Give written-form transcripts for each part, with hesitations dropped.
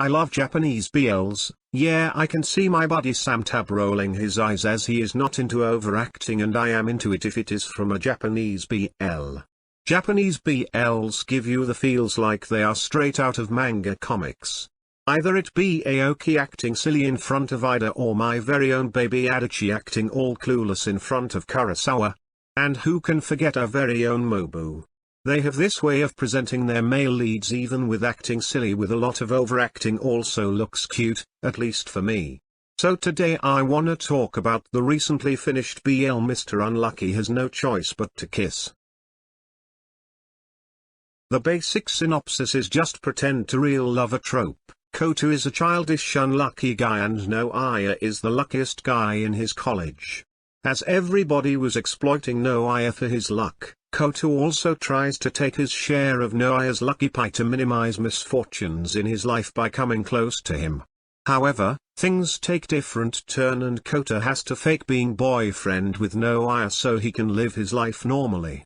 I love Japanese BLs. Yeah, I can see my buddy Samtab rolling his eyes as he is not into overacting, and I am into it if it is from a Japanese BL. Japanese BLs give you the feels like they are straight out of manga comics. Either it be Aoki acting silly in front of Ida, or my very own baby Adachi acting all clueless in front of Kurosawa. And who can forget our very own Mobu? They have this way of presenting their male leads, even with acting silly with a lot of overacting, also looks cute, at least for me. So today I wanna talk about the recently finished BL Mr. Unlucky Has No Choice But to Kiss. The basic synopsis is just pretend to real love a trope. Koto is a childish unlucky guy and Noaya is the luckiest guy in his college. As everybody was exploiting Noaya for his luck, Koto also tries to take his share of Noaya's lucky pie to minimize misfortunes in his life by coming close to him. However, things take different turn and Koto has to fake being boyfriend with Noaya so he can live his life normally.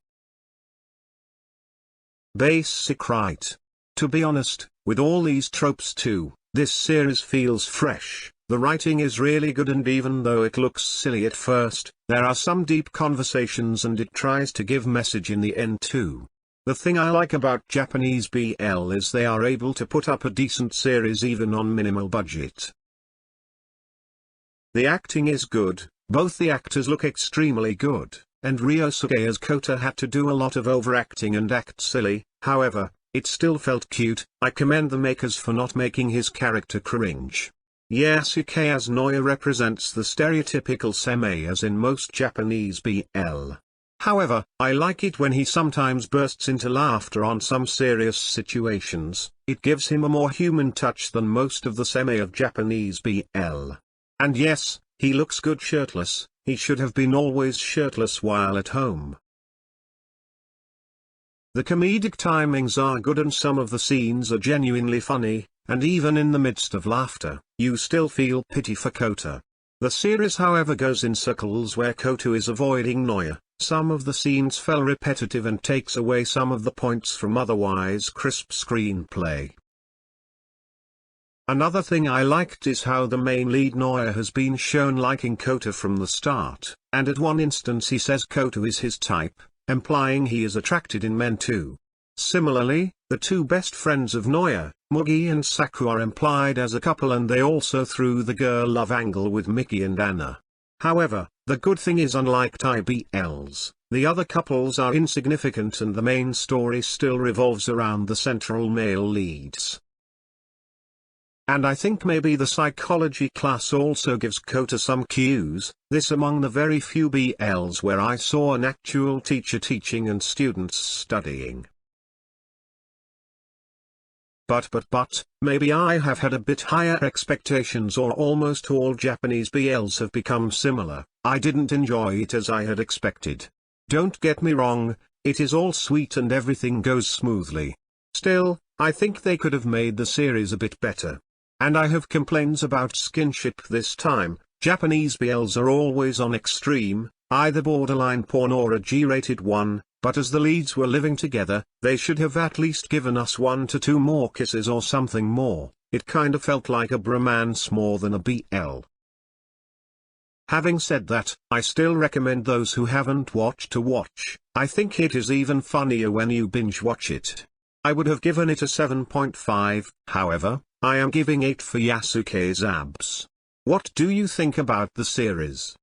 Basic right. To be honest, with all these tropes too, this series feels fresh. The writing is really good, and even though it looks silly at first, there are some deep conversations and it tries to give message in the end too. The thing I like about Japanese BL is they are able to put up a decent series even on minimal budget. The acting is good, both the actors look extremely good, and Ryosuke as Koto had to do a lot of overacting and act silly. However, it still felt cute. I commend the makers for not making his character cringe. Yasuke as Noya represents the stereotypical seme as in most Japanese BL. However, I like it when he sometimes bursts into laughter on some serious situations. It gives him a more human touch than most of the seme of Japanese BL. And yes, he looks good shirtless. He should have been always shirtless while at home. The comedic timings are good and some of the scenes are genuinely funny, and even in the midst of laughter, you still feel pity for Koto. The series however goes in circles where Koto is avoiding Noya. Some of the scenes felt repetitive and takes away some of the points from otherwise crisp screenplay. Another thing I liked is how the main lead Noya has been shown liking Koto from the start, and at one instance he says Koto is his type, implying he is attracted in men too. Similarly, the two best friends of Noya, Mugi and Saku, are implied as a couple, and they also threw the girl love angle with Miki and Anna. However, the good thing is, unlike Thai BLs, the other couples are insignificant and the main story still revolves around the central male leads. And I think maybe the psychology class also gives Koto some cues, this among the very few BLs where I saw an actual teacher teaching and students studying. But maybe I have had a bit higher expectations, or almost all Japanese BLs have become similar. I didn't enjoy it as I had expected. Don't get me wrong, it is all sweet and everything goes smoothly. Still, I think they could have made the series a bit better. And I have complaints about skinship this time. Japanese BLs are always on extreme, either borderline porn or a G-rated one. But as the leads were living together, they should have at least given us 1 to 2 more kisses or something more. It kinda felt like a bromance more than a BL. Having said that, I still recommend those who haven't watched to watch. I think it is even funnier when you binge watch it. I would have given it a 7.5, however, I am giving 8 for Yasuke's abs. What do you think about the series?